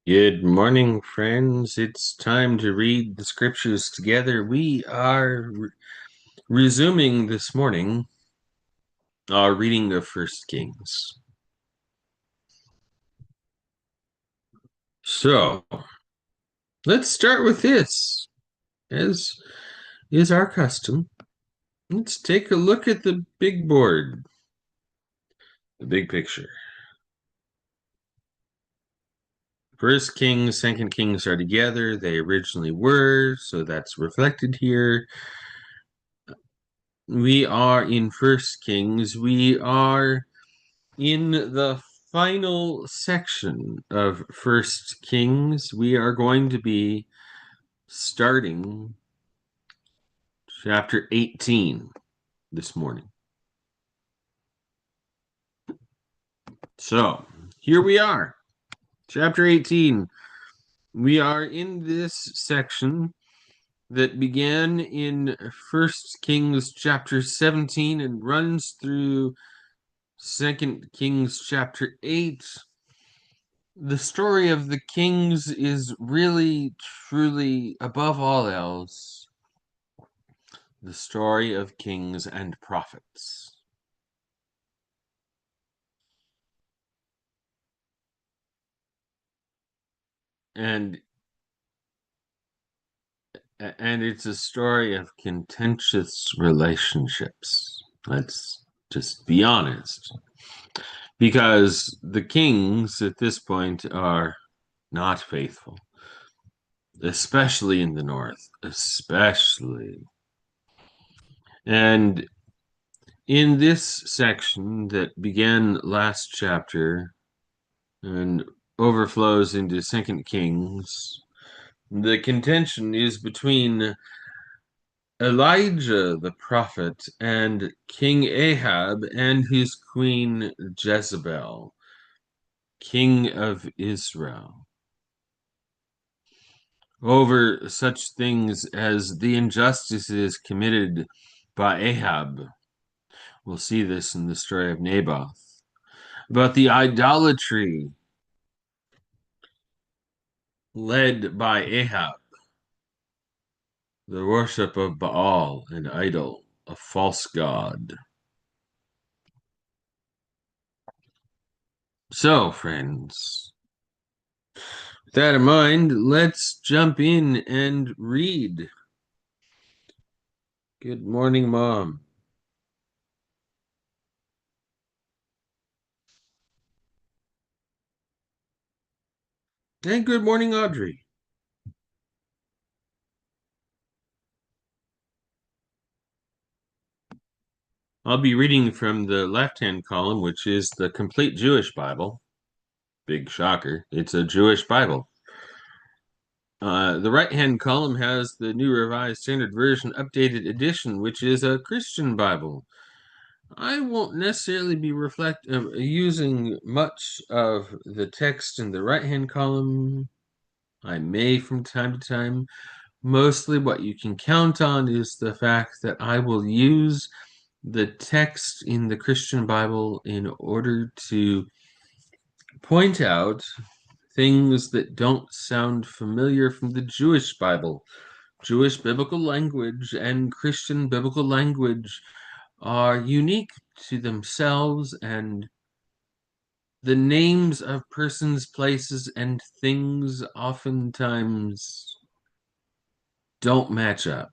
Good morning, friends. It's time to read the scriptures together. We are resuming this morning our reading of First Kings. So let's start with this. As is our custom, let's take a look at the big board, the big picture. First Kings, Second Kings are together. They originally were, so that's reflected here. We are in First Kings. We are in the final section of First Kings. We are going to be starting chapter 18 this morning. So here we are, chapter 18. We are in this section that began in First Kings chapter 17 and runs through Second Kings chapter 8. The story of the kings is really, truly, above all else, the story of kings and prophets. And it's a story of contentious relationships. Let's just be honest. Because the kings at this point are not faithful, especially in the north, especially. And in this section that began last chapter and overflows into Second Kings, the contention is between Elijah the prophet and King Ahab and his queen Jezebel, king of Israel, over such things as the injustices committed by Ahab. We'll see this in the story of Naboth. But the idolatry led by Ahab, the worship of Baal, an idol, a false god. So, friends, with that in mind, let's jump in and read. Good morning, Mom. And good morning, Audrey. I'll be reading from the left-hand column, which is the Complete Jewish Bible. Big shocker. It's a Jewish Bible. The right-hand column has the New Revised Standard Version Updated Edition, which is a Christian Bible. I won't necessarily be using much of the text in the right-hand column. I may from time to time. Mostly what you can count on is the fact that I will use the text in the Christian Bible in order to point out things that don't sound familiar from the Jewish Bible. Jewish biblical language and Christian biblical language are unique to themselves, and the names of persons, places, and things oftentimes don't match up.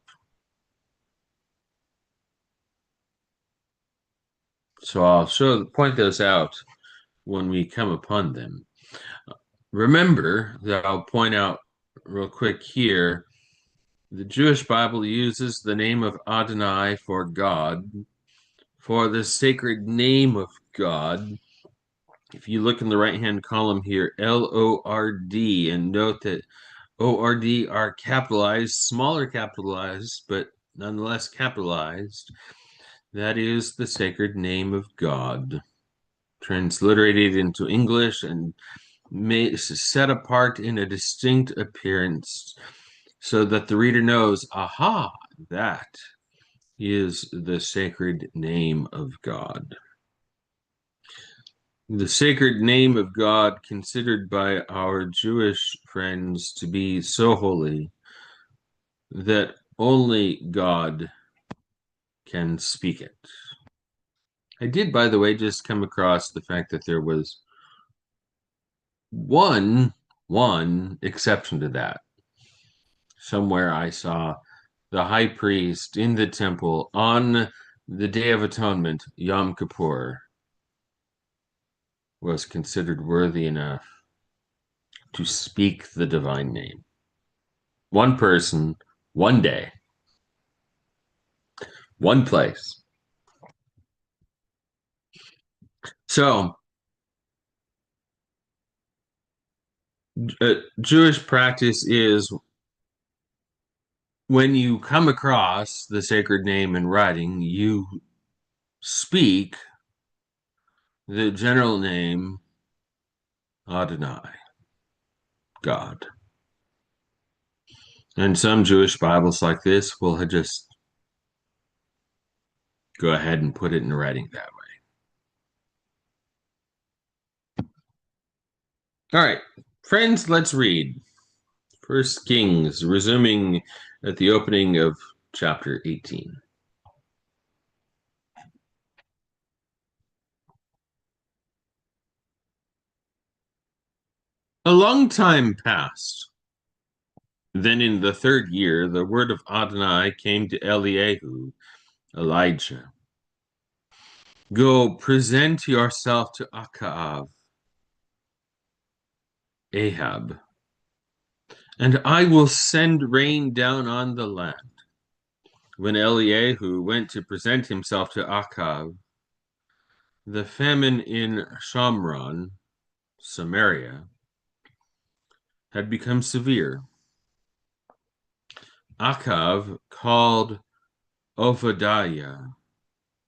So I'll point those out when we come upon them. Remember that I'll point out real quick here, the Jewish Bible uses the name of Adonai for God, for the sacred name of God. If you look in the right-hand column here, Lord, and note that ORD are capitalized, smaller capitalized, but nonetheless capitalized. That is the sacred name of God, transliterated into English and set apart in a distinct appearance so that the reader knows, aha, that is the sacred name of God. The sacred name of God considered by our Jewish friends to be so holy that only God can speak it. I did, by the way, just come across the fact that there was one exception to that. Somewhere I saw the high priest in the temple on the Day of Atonement, Yom Kippur, was considered worthy enough to speak the divine name. One person, one day, one place. So, Jewish practice is when you come across the sacred name in writing, you speak the general name Adonai, God. And some Jewish Bibles like this will just go ahead and put it in writing that way. All right, friends, let's read First Kings, resuming at the opening of chapter 18. A long time passed. Then in the 3rd year, the word of Adonai came to Eliyahu, Elijah. Go, present yourself to Ahab, and I will send rain down on the land. When Eliyahu went to present himself to Ahab, the famine in Shamron, Samaria, had become severe. Ahab called Obadiah,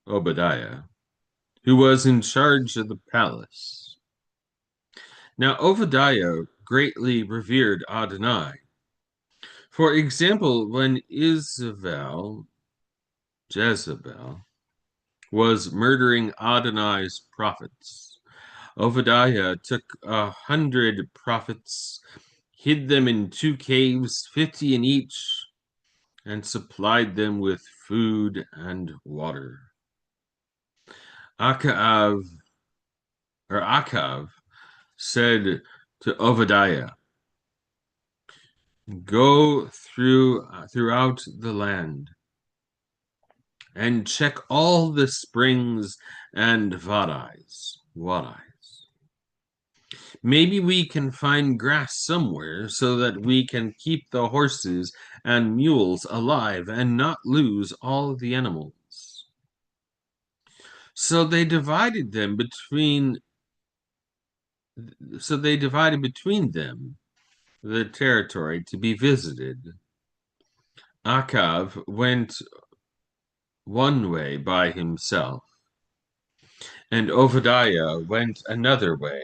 who was in charge of the palace. Now Obadiah greatly revered Adonai. For example, when Jezebel was murdering Adonai's prophets, Obadiah took 100 prophets, hid them in 2 caves, 50 in each, and supplied them with food and water. Akav said to Obadiah, go throughout the land and check all the springs and wadis. Maybe we can find grass somewhere so that we can keep the horses and mules alive and not lose all the animals. So they divided between them the territory to be visited. Akav went one way by himself, and Obadiah went another way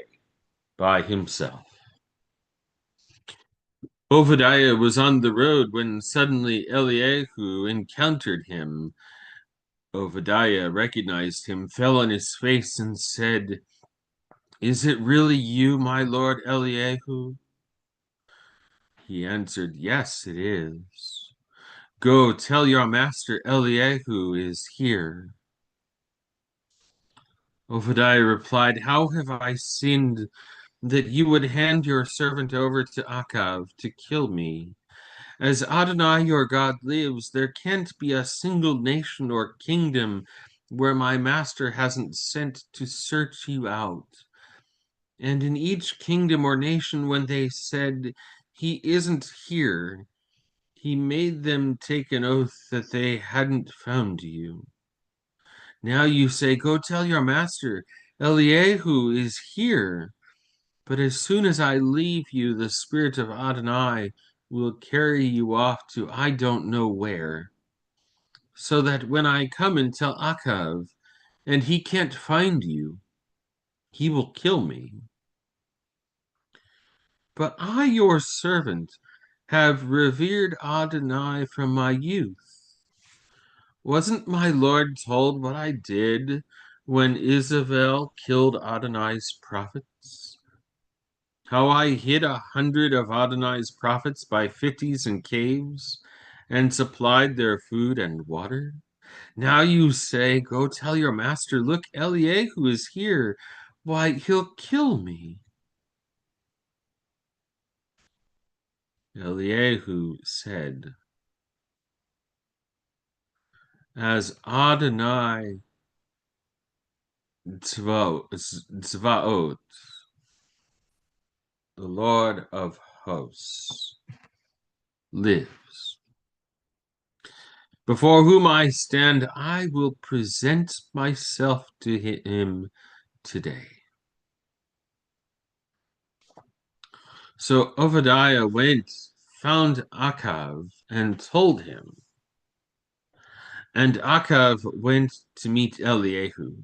by himself. Obadiah was on the road when suddenly Eliyahu encountered him. Obadiah recognized him, fell on his face, and said, is it really you, my lord Eliyahu? He answered, yes, it is. Go, tell your master Eliyahu is here. Obadiah replied, how have I sinned that you would hand your servant over to Akav to kill me? As Adonai your God lives, there can't be a single nation or kingdom where my master hasn't sent to search you out. And in each kingdom or nation, when they said, he isn't here, he made them take an oath that they hadn't found you. Now you say, go tell your master, Eliyahu is here. But as soon as I leave you, the spirit of Adonai will carry you off to I don't know where, so that when I come and tell Akav, and he can't find you, he will kill me. But I, your servant, have revered Adonai from my youth. Wasn't my Lord told what I did when Isabel killed Adonai's prophets? How I hid 100 of Adonai's prophets by fifties in caves and supplied their food and water? Now you say, go tell your master, look, Eliyahu is here. Why, he'll kill me. Eliyahu said, as Adonai Tzvaot, the Lord of hosts, lives, before whom I stand, I will present myself to him today. So Obadiah went, found Achav, and told him. And Achav went to meet Eliyahu.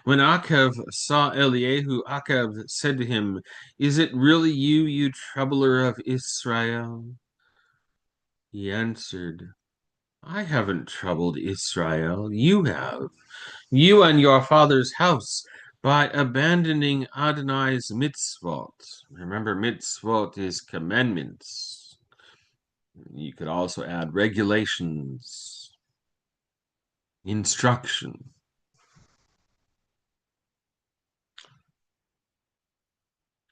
When Achav saw Eliyahu, Achav said to him, is it really you, you troubler of Israel? He answered, I haven't troubled Israel. You have, you and your father's house, by abandoning Adonai's mitzvot. Remember, mitzvot is commandments. You could also add regulations, instruction.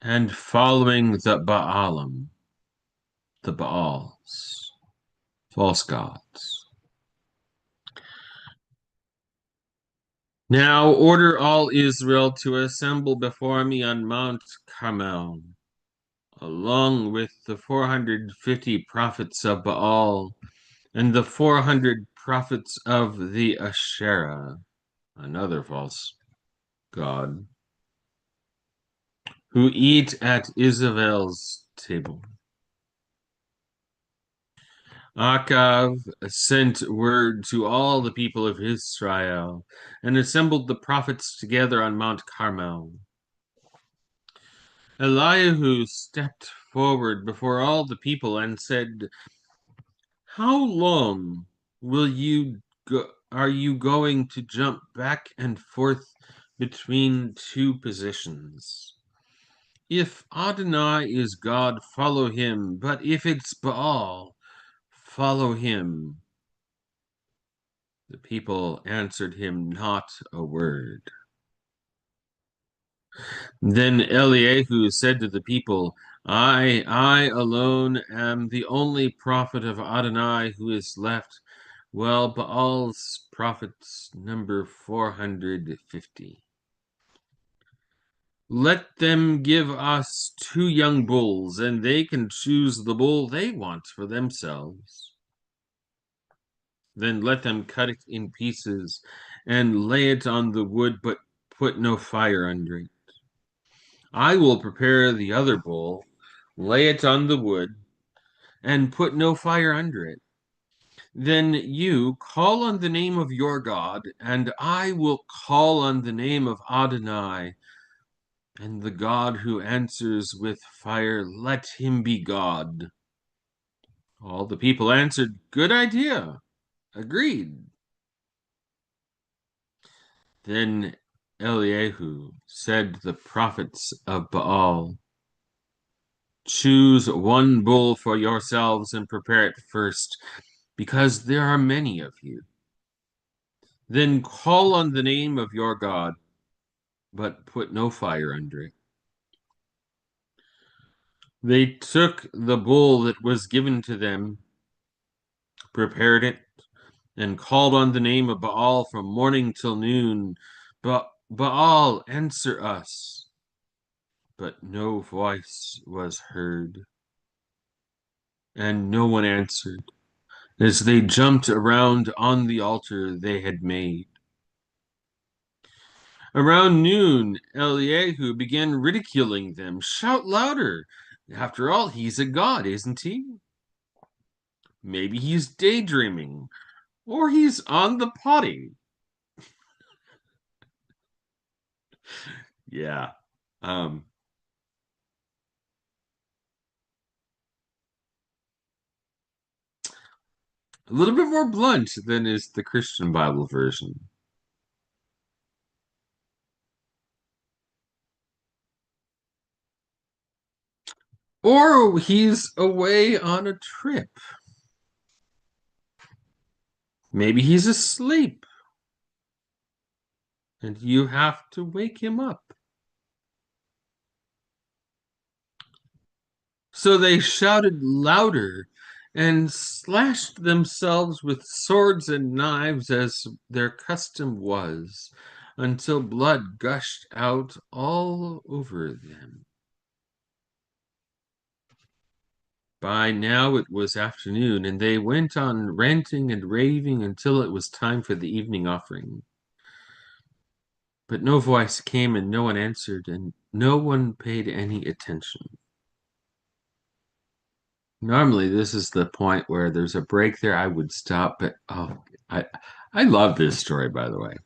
And following the Baalim, the Baals, false gods. Now order all Israel to assemble before me on Mount Carmel, along with the 450 prophets of Baal and the 400 prophets of the Asherah, another false god, who eat at Isabel's table. Achav sent word to all the people of Israel and assembled the prophets together on Mount Carmel. Eliyahu stepped forward before all the people and said, how long are you going to jump back and forth between two positions? If Adonai is God, follow him, but if it's Baal, follow him. The people answered him not a word. Then Eliyahu said to the people, I alone am the only prophet of Adonai who is left, while Baal's prophets number 450. Let them give us 2 young bulls, and they can choose the bull they want for themselves. Then let them cut it in pieces and lay it on the wood, but put no fire under it. I will prepare the other bull, lay it on the wood, and put no fire under it. Then you call on the name of your God, and I will call on the name of Adonai, and the God who answers with fire, let him be God. All the people answered, good idea, agreed. Then Eliyahu said to the prophets of Baal, choose 1 bull for yourselves and prepare it first, because there are many of you. Then call on the name of your God, but put no fire under it. They took the bull that was given to them, prepared it, and called on the name of Baal from morning till noon. But Baal, answer us. But no voice was heard, and no one answered, as they jumped around on the altar they had made. Around noon, Eliyahu began ridiculing them. Shout louder. After all, he's a god, isn't he? Maybe he's daydreaming, or he's on the potty. Yeah. A little bit more blunt than is the Christian Bible version. Or he's away on a trip. Maybe he's asleep and you have to wake him up. So they shouted louder and slashed themselves with swords and knives as their custom was, until blood gushed out all over them. By now it was afternoon, and they went on ranting and raving until it was time for the evening offering. But no voice came, and no one answered, and no one paid any attention. Normally, this is the point where there's a break there. I would stop, but I I love this story, by the way.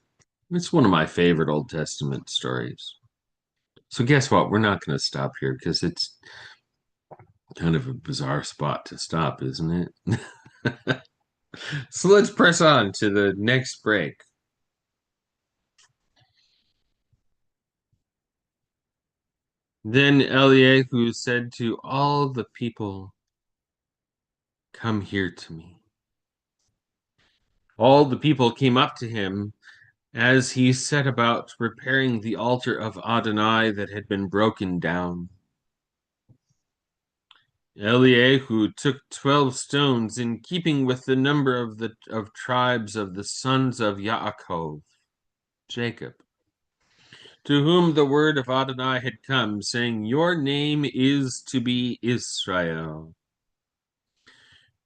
It's one of my favorite Old Testament stories. So guess what? We're not going to stop here because it's kind of a bizarre spot to stop, isn't it? So let's press on to the next break. Then Eliyahu said to all the people, "Come here to me." All the people came up to him as he set about repairing the altar of Adonai that had been broken down. Eliyahu took 12 stones in keeping with the number of tribes of the sons of Yaakov, Jacob, to whom the word of Adonai had come, saying, "Your name is to be Israel."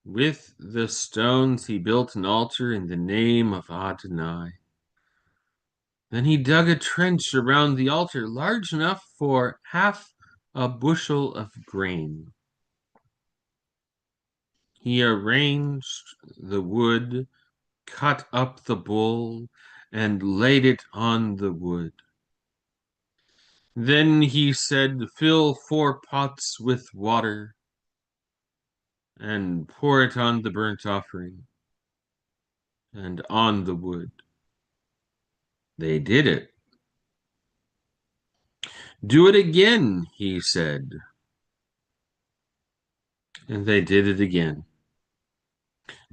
With the stones he built an altar in the name of Adonai. Then he dug a trench around the altar large enough for half a bushel of grain. He arranged the wood, cut up the bull, and laid it on the wood. Then he said, "Fill 4 pots with water and pour it on the burnt offering and on the wood." They did it. "Do it again," he said. And they did it again.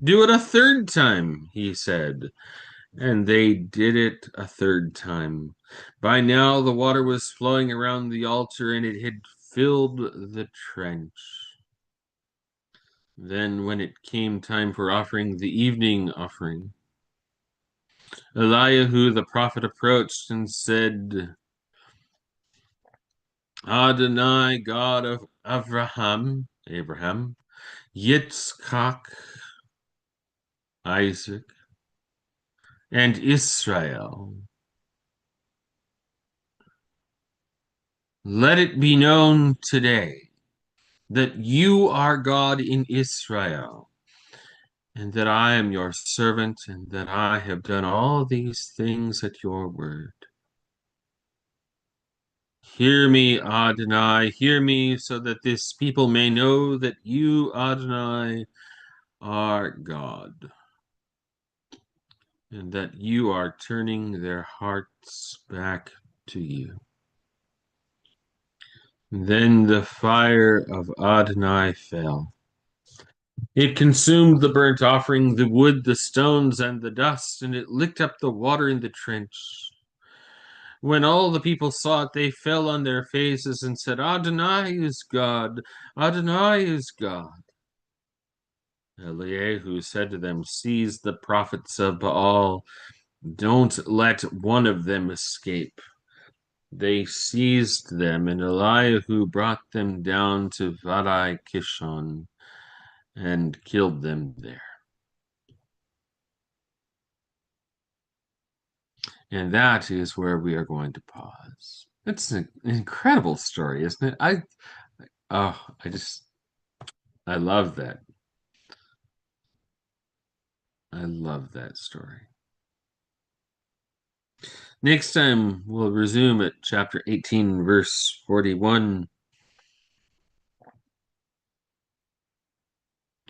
"Do it a third time," he said. And they did it a third time. By now the water was flowing around the altar, and it had filled the trench. Then, when it came time for offering the evening offering, Eliyahu the prophet approached and said, "Adonai, God of Abraham, Yitzchak, Isaac, and Israel, let it be known today that you are God in Israel, and that I am your servant, and that I have done all these things at your word. Hear me, Adonai, hear me, so that this people may know that you, Adonai, are God, and that you are turning their hearts back to you." Then the fire of Adonai fell. It consumed the burnt offering, the wood, the stones, and the dust, and it licked up the water in the trench. When all the people saw it, they fell on their faces and said, "Adonai is God, Adonai is God." Eliyahu said to them, "Seize the prophets of Baal. Don't let one of them escape." They seized them, and Eliyahu brought them down to Vadai Kishon and killed them there. And that is where we are going to pause. It's an incredible story, isn't it? Oh, I love that. I love that story. Next time we'll resume at chapter 18, verse 41.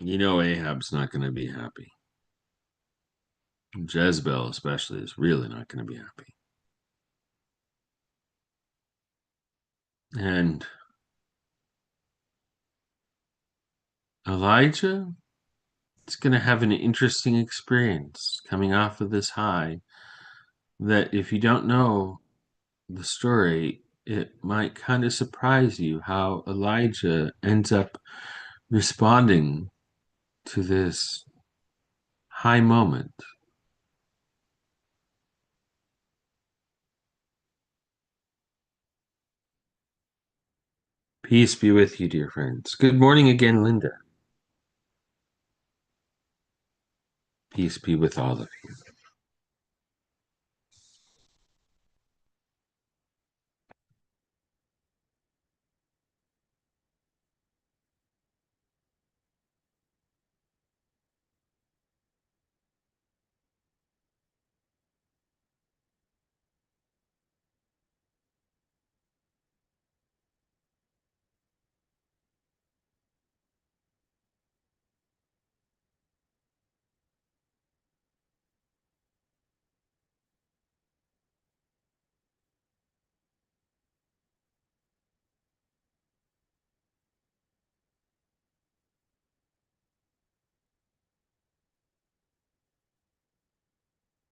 You know Ahab's not going to be happy. Jezebel especially is really not going to be happy. And Elijah is going to have an interesting experience coming off of this high that if you don't know the story, it might kind of surprise you how Elijah ends up responding to this high moment. Peace be with you, dear friends. Good morning again, Linda. Peace be with all of you.